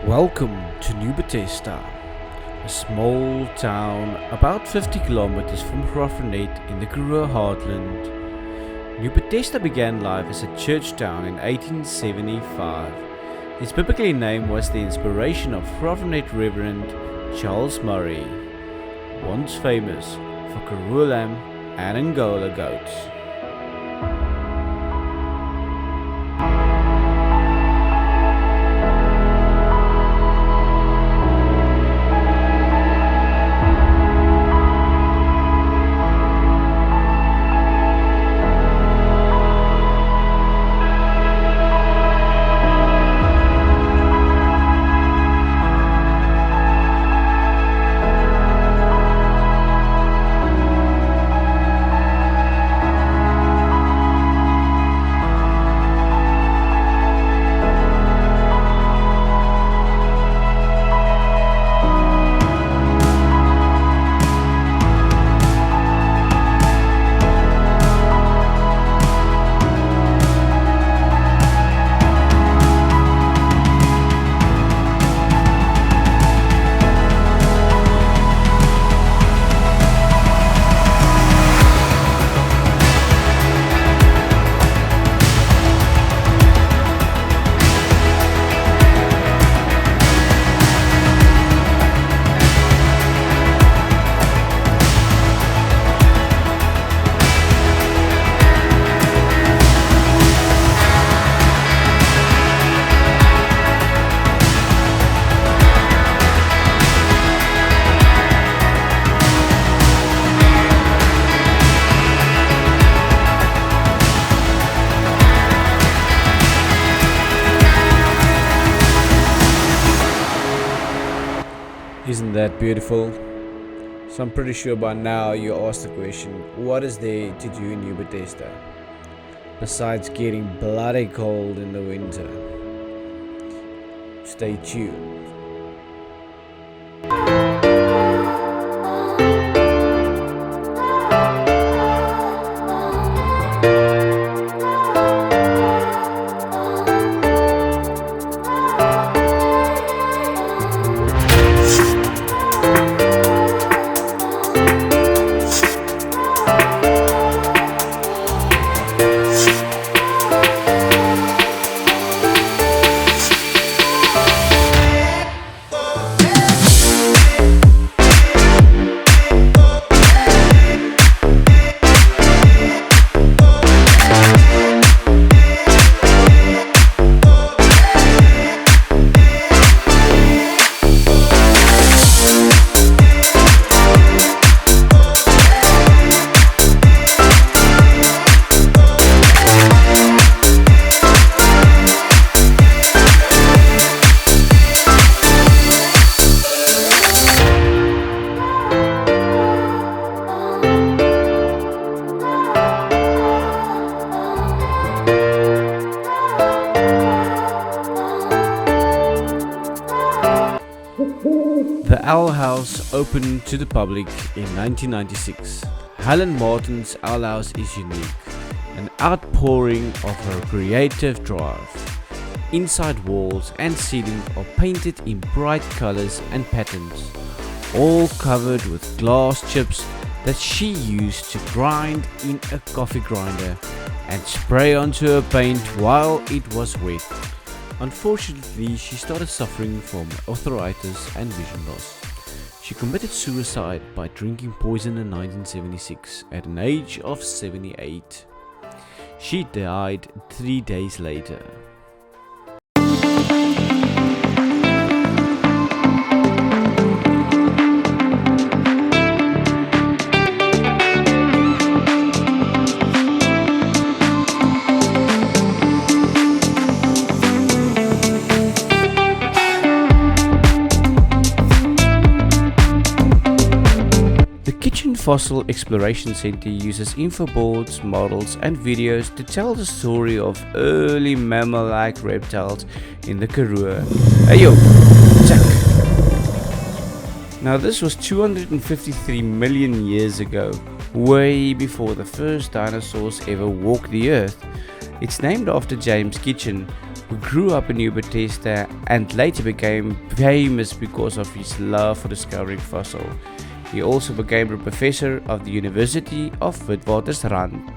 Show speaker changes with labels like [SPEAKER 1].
[SPEAKER 1] Welcome to Nieu-Bethesda, a small town about 50 kilometers from Graaff Reinet in the Karoo heartland. Nieu-Bethesda began life as a church town in 1875. Its biblical name was the inspiration of Graaff Reinet Reverend Charles Murray, once famous for Karoo lamb and Angola goats. Isn't that beautiful? So I'm pretty sure by now you asked the question, what is there to do in Nieu-Bethesda besides getting bloody cold in the winter? Stay tuned. The Owl House opened to the public in 1996. Helen Martin's Owl House is unique, an outpouring of her creative drive. Inside walls and ceiling are painted in bright colors and patterns, all covered with glass chips that she used to grind in a coffee grinder and spray onto her paint while it was wet. Unfortunately, she started suffering from arthritis and vision loss. She committed suicide by drinking poison in 1976 at an age of 78. She died 3 days later. Fossil Exploration Center uses infoboards, models and videos to tell the story of early mammal-like reptiles in the Karoo. Hey yo, check! Now this was 253 million years ago, way before the first dinosaurs ever walked the earth. It's named after James Kitchen, who grew up in Nieu-Bethesda and later became famous because of his love for discovering fossils. He also became a professor of the University of Witwatersrand.